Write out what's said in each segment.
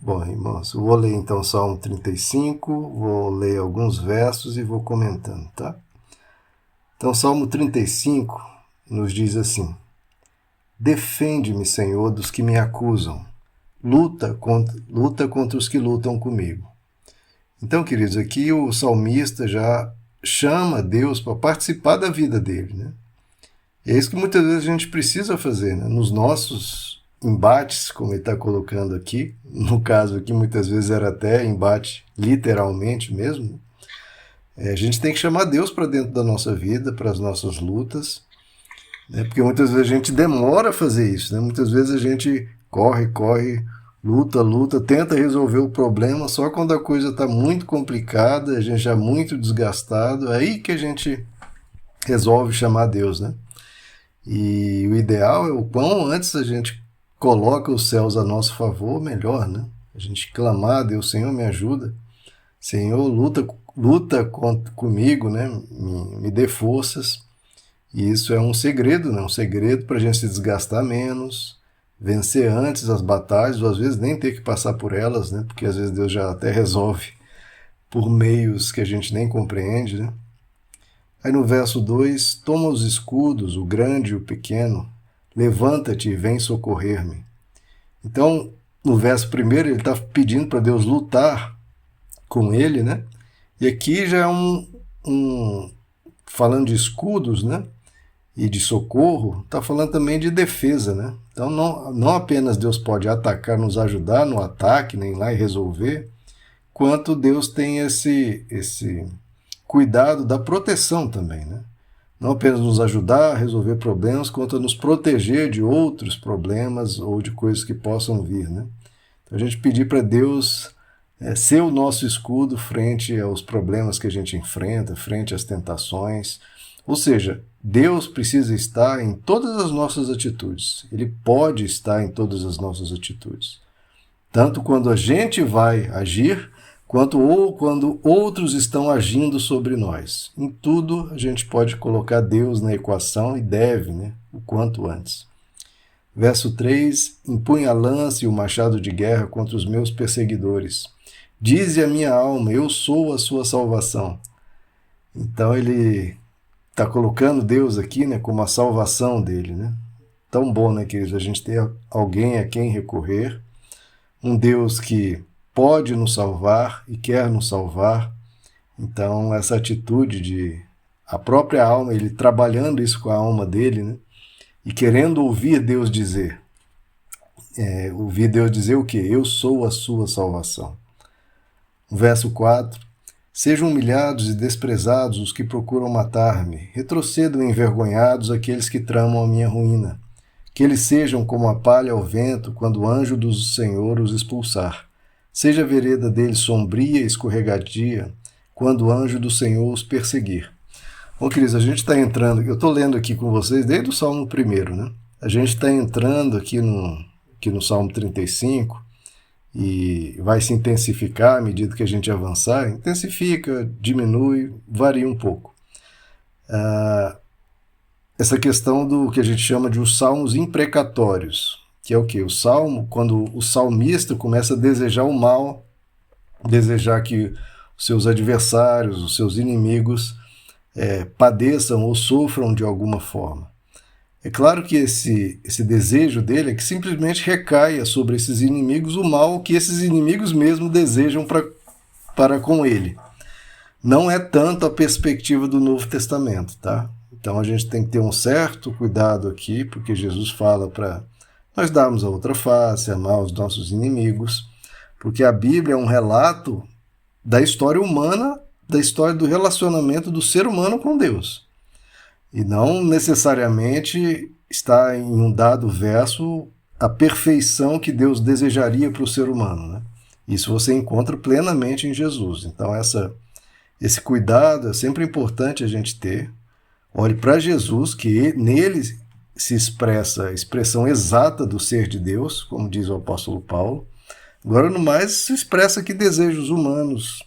Bom, irmãos, eu vou ler então Salmo 35, vou ler alguns versos e vou comentando, tá? Então, Salmo 35 nos diz assim: Defende-me, Senhor, dos que me acusam. Luta contra os que lutam comigo. Então, queridos, aqui o salmista já chama Deus para participar da vida dele, né? E é isso que muitas vezes a gente precisa fazer, né? Nos nossos embates, como ele está colocando aqui, no caso aqui muitas vezes era até embate literalmente mesmo, a gente tem que chamar Deus para dentro da nossa vida, para as nossas lutas, né? Porque muitas vezes a gente demora a fazer isso, né? Muitas vezes a gente corre, luta, tenta resolver o problema, só quando a coisa está muito complicada, a gente já muito desgastado, é aí que a gente resolve chamar Deus, né? E o ideal é o quão antes a gente coloca os céus a nosso favor, melhor, né? A gente clamar a Deus, Senhor, me ajuda. Senhor, luta comigo, né? Me dê forças. E isso é um segredo, né? Um segredo para a gente se desgastar menos, vencer antes as batalhas, ou às vezes nem ter que passar por elas, né? Porque às vezes Deus já até resolve por meios que a gente nem compreende, né? Aí no verso 2, toma os escudos, o grande e o pequeno, levanta-te e vem socorrer-me. Então, no verso 1, ele está pedindo para Deus lutar com ele, né? E aqui já é falando de escudos, né? E de socorro, está falando também de defesa, né? Então, não apenas Deus pode atacar, nos ajudar no ataque, nem lá e resolver, quanto Deus tem esse cuidado da proteção também, né? Não apenas nos ajudar a resolver problemas, quanto a nos proteger de outros problemas ou de coisas que possam vir, né? Então, a gente pedir para Deus ser o nosso escudo frente aos problemas que a gente enfrenta, frente às tentações. Ou seja, Deus precisa estar em todas as nossas atitudes. Ele pode estar em todas as nossas atitudes. Tanto quando a gente vai agir, quanto quando outros estão agindo sobre nós. Em tudo a gente pode colocar Deus na equação e deve, né? O quanto antes. Verso 3, empunha a lança e o machado de guerra contra os meus perseguidores. Dize a minha alma, eu sou a sua salvação. Então ele está colocando Deus aqui, né, como a salvação dele, né? Tão bom, né, queridos, a gente ter alguém a quem recorrer, um Deus que pode nos salvar e quer nos salvar. Então, essa atitude de a própria alma, ele trabalhando isso com a alma dele, né? E querendo ouvir Deus dizer. Ouvir Deus dizer o quê? Eu sou a sua salvação. Verso 4. Sejam humilhados e desprezados os que procuram matar-me. Retrocedam envergonhados aqueles que tramam a minha ruína. Que eles sejam como a palha ao vento quando o anjo do Senhor os expulsar. Seja a vereda deles sombria e escorregadia, quando o anjo do Senhor os perseguir. Bom, queridos, a gente está entrando, eu estou lendo aqui com vocês desde o Salmo 1, né? A gente está entrando aqui no Salmo 35 e vai se intensificar à medida que a gente avançar. Intensifica, diminui, varia um pouco. Essa questão do que a gente chama de os salmos imprecatórios, que é o quê? O salmo, quando o salmista começa a desejar o mal, desejar que os seus adversários, os seus inimigos padeçam ou sofram de alguma forma. É claro que esse desejo dele é que simplesmente recaia sobre esses inimigos o mal que esses inimigos mesmo desejam para com ele. Não é tanto a perspectiva do Novo Testamento, tá? Então a gente tem que ter um certo cuidado aqui, porque Jesus fala para nós darmos a outra face, amar os nossos inimigos, porque a Bíblia é um relato da história humana, da história do relacionamento do ser humano com Deus. E não necessariamente está em um dado verso a perfeição que Deus desejaria para o ser humano, né? Isso você encontra plenamente em Jesus. Então esse cuidado é sempre importante a gente ter. Olhe para Jesus, que nele se expressa a expressão exata do ser de Deus, como diz o apóstolo Paulo. Agora, no mais, se expressa aqui desejos humanos,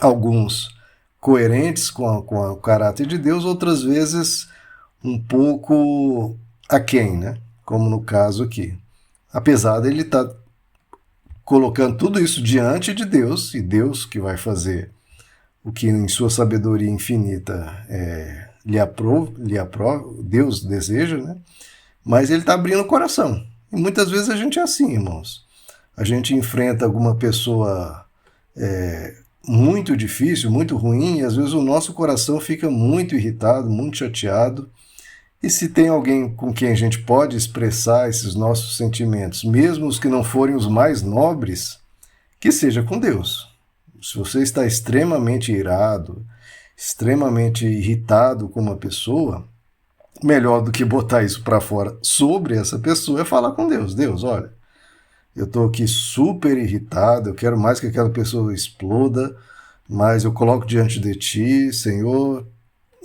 alguns coerentes com o caráter de Deus, outras vezes um pouco aquém, né? Como no caso aqui. Apesar dele estar colocando tudo isso diante de Deus, e Deus que vai fazer o que em sua sabedoria infinita lhe aprova, Deus deseja, né? Mas ele está abrindo o coração. E muitas vezes a gente é assim, irmãos. A gente enfrenta alguma pessoa muito difícil, muito ruim, e às vezes o nosso coração fica muito irritado, muito chateado. E se tem alguém com quem a gente pode expressar esses nossos sentimentos, mesmo os que não forem os mais nobres, que seja com Deus. Se você está extremamente irado, extremamente irritado com uma pessoa, melhor do que botar isso para fora sobre essa pessoa é falar com Deus. Deus, olha, eu estou aqui super irritado, eu quero mais que aquela pessoa exploda, mas eu coloco diante de ti, Senhor,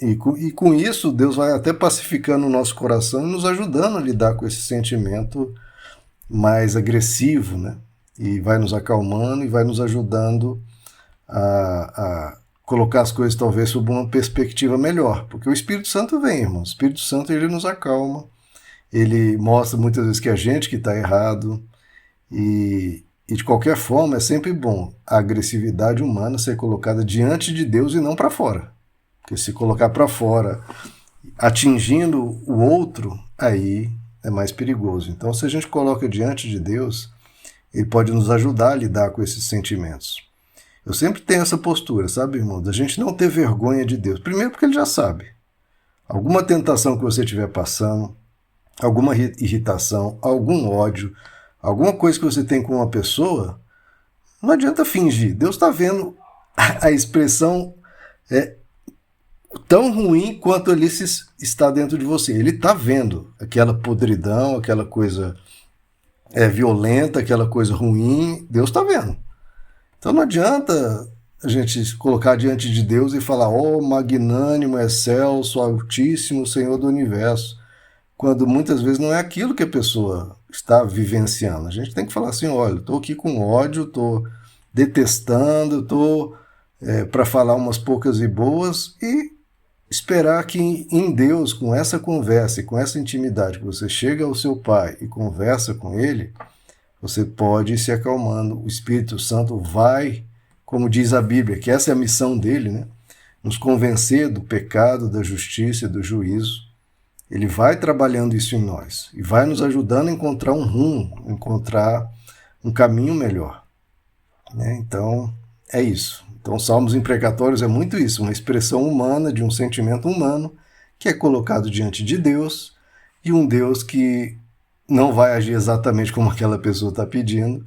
e com isso Deus vai até pacificando o nosso coração e nos ajudando a lidar com esse sentimento mais agressivo, né? E vai nos acalmando e vai nos ajudando a colocar as coisas talvez sob uma perspectiva melhor, porque o Espírito Santo vem, irmão. O Espírito Santo, ele nos acalma, ele mostra muitas vezes que a gente que está errado, e de qualquer forma é sempre bom a agressividade humana ser colocada diante de Deus e não para fora, porque se colocar para fora atingindo o outro, aí é mais perigoso. Então, se a gente coloca diante de Deus, ele pode nos ajudar a lidar com esses sentimentos. Eu sempre tenho essa postura, sabe, irmão? Da gente não ter vergonha de Deus. Primeiro porque ele já sabe. Alguma tentação que você estiver passando, alguma irritação, algum ódio, alguma coisa que você tem com uma pessoa, não adianta fingir. Deus está vendo a expressão tão ruim quanto ali está dentro de você. Ele está vendo aquela podridão, aquela coisa violenta, aquela coisa ruim. Deus está vendo. Então não adianta a gente colocar diante de Deus e falar, magnânimo, excelso, altíssimo Senhor do Universo, quando muitas vezes não é aquilo que a pessoa está vivenciando. A gente tem que falar assim, olha, estou aqui com ódio, estou detestando, estou para falar umas poucas e boas, e esperar que em Deus, com essa conversa e com essa intimidade, que você chega ao seu Pai e conversa com Ele, você pode ir se acalmando. O Espírito Santo vai, como diz a Bíblia, que essa é a missão dele, né? Nos convencer do pecado, da justiça e do juízo. Ele vai trabalhando isso em nós e vai nos ajudando a encontrar um rumo, encontrar um caminho melhor, né? Então, é isso. Então, Salmos imprecatórios é muito isso, uma expressão humana de um sentimento humano que é colocado diante de Deus, e um Deus que não vai agir exatamente como aquela pessoa está pedindo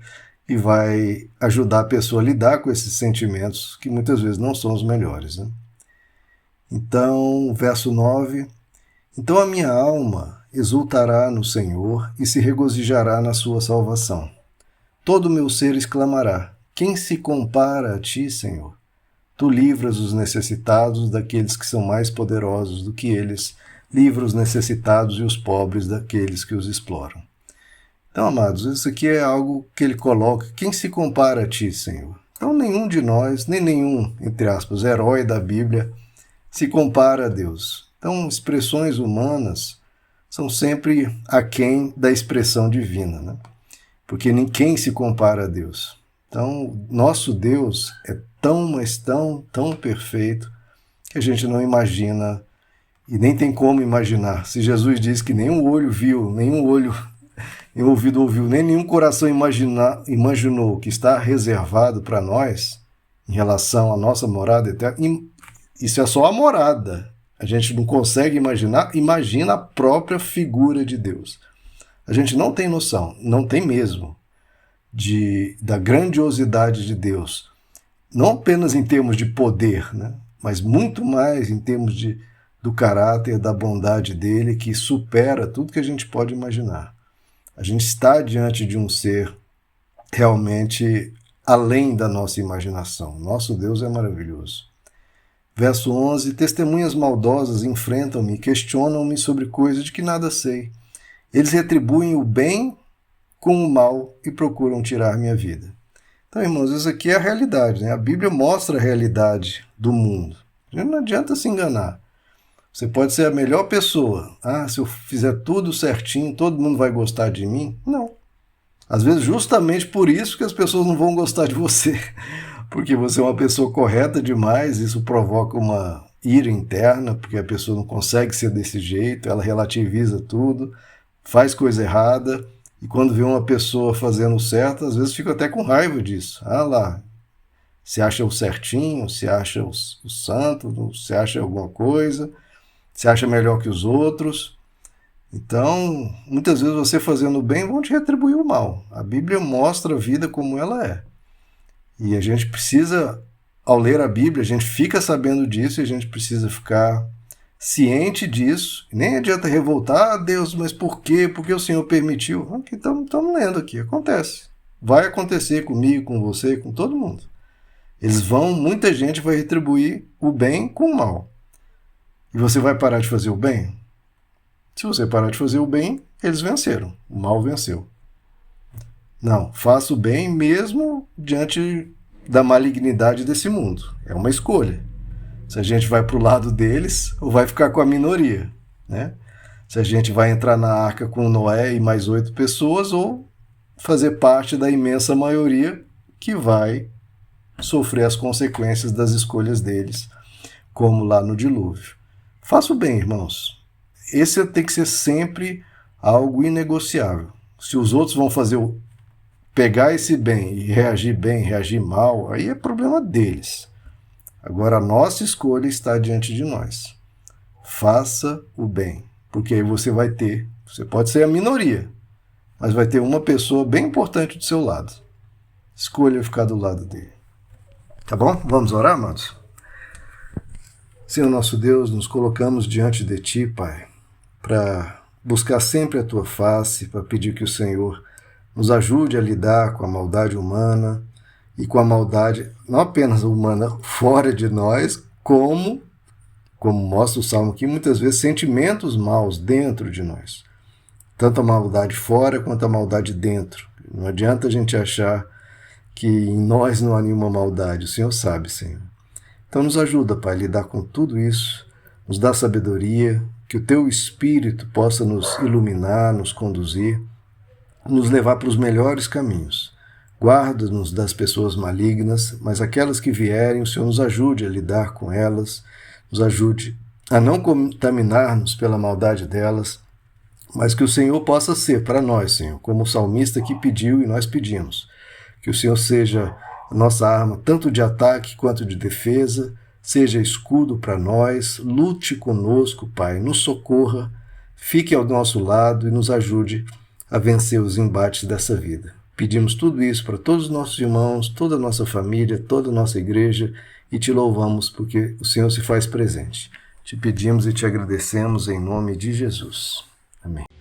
e vai ajudar a pessoa a lidar com esses sentimentos que muitas vezes não são os melhores, né? Então, verso 9, então a minha alma exultará no Senhor e se regozijará na sua salvação. Todo o meu ser exclamará, quem se compara a ti, Senhor? Tu livras os necessitados daqueles que são mais poderosos do que eles, livra os necessitados e os pobres daqueles que os exploram. Então, amados, isso aqui é algo que ele coloca, quem se compara a ti, Senhor? Então, nenhum de nós, nem nenhum, entre aspas, herói da Bíblia se compara a Deus. Então, expressões humanas são sempre aquém da expressão divina, né? Porque ninguém se compara a Deus. Então, nosso Deus é tão, mas tão, tão perfeito que a gente não imagina e nem tem como imaginar. Se Jesus diz que nenhum olho viu, nenhum ouvido ouviu, nem nenhum coração imaginou que está reservado para nós em relação à nossa morada eterna, isso é só a morada. A gente não consegue imaginar, imagina a própria figura de Deus. A gente não tem noção, não tem mesmo, da grandiosidade de Deus. Não apenas em termos de poder, né? Mas muito mais em termos do caráter, da bondade dele, que supera tudo que a gente pode imaginar. A gente está diante de um ser realmente além da nossa imaginação. Nosso Deus é maravilhoso. Verso 11, testemunhas maldosas enfrentam-me e questionam-me sobre coisas de que nada sei. Eles retribuem o bem com o mal e procuram tirar minha vida. Então, irmãos, isso aqui é a realidade, né? A Bíblia mostra a realidade do mundo. Não adianta se enganar. Você pode ser a melhor pessoa. Se eu fizer tudo certinho, todo mundo vai gostar de mim? Não. Às vezes justamente por isso que as pessoas não vão gostar de você, porque você é uma pessoa correta demais, isso provoca uma ira interna, porque a pessoa não consegue ser desse jeito, ela relativiza tudo, faz coisa errada, e quando vê uma pessoa fazendo certo, às vezes fica até com raiva disso. Ah lá, se acha o certinho, se acha o santo, se acha alguma coisa, se acha melhor que os outros. Então, muitas vezes você fazendo o bem vão te retribuir o mal. A Bíblia mostra a vida como ela é. E a gente precisa, ao ler a Bíblia, a gente fica sabendo disso e a gente precisa ficar ciente disso. Nem adianta revoltar, ah, Deus, mas por quê? Por que o Senhor permitiu? Aqui estamos lendo aqui, acontece. Vai acontecer comigo, com você, com todo mundo. Muita gente vai retribuir o bem com o mal. E você vai parar de fazer o bem? Se você parar de fazer o bem, eles venceram. O mal venceu. Não, faça o bem mesmo diante da malignidade desse mundo. É uma escolha. Se a gente vai para o lado deles ou vai ficar com a minoria, né? Se a gente vai entrar na arca com Noé e mais 8 pessoas ou fazer parte da imensa maioria que vai sofrer as consequências das escolhas deles, como lá no dilúvio. Faça o bem, irmãos. Esse tem que ser sempre algo inegociável. Se os outros vão pegar esse bem e reagir mal, aí é problema deles. Agora a nossa escolha está diante de nós. Faça o bem, porque aí você pode ser a minoria, mas vai ter uma pessoa bem importante do seu lado. Escolha ficar do lado dele. Tá bom? Vamos orar, amados? Senhor nosso Deus, nos colocamos diante de Ti, Pai, para buscar sempre a Tua face, para pedir que o Senhor nos ajude a lidar com a maldade humana e com a maldade não apenas humana fora de nós, como mostra o Salmo aqui, muitas vezes sentimentos maus dentro de nós. Tanto a maldade fora quanto a maldade dentro. Não adianta a gente achar que em nós não há nenhuma maldade. O Senhor sabe, Senhor. Então nos ajuda, Pai, a lidar com tudo isso, nos dá sabedoria, que o Teu Espírito possa nos iluminar, nos conduzir, nos levar para os melhores caminhos. Guarda-nos das pessoas malignas, mas aquelas que vierem, o Senhor nos ajude a lidar com elas, nos ajude a não contaminar-nos pela maldade delas, mas que o Senhor possa ser para nós, Senhor, como o salmista que pediu e nós pedimos. Que o Senhor seja a nossa arma, tanto de ataque quanto de defesa, seja escudo para nós, lute conosco, Pai, nos socorra, fique ao nosso lado e nos ajude a vencer os embates dessa vida. Pedimos tudo isso para todos os nossos irmãos, toda a nossa família, toda a nossa igreja e Te louvamos porque o Senhor se faz presente. Te pedimos e Te agradecemos em nome de Jesus. Amém.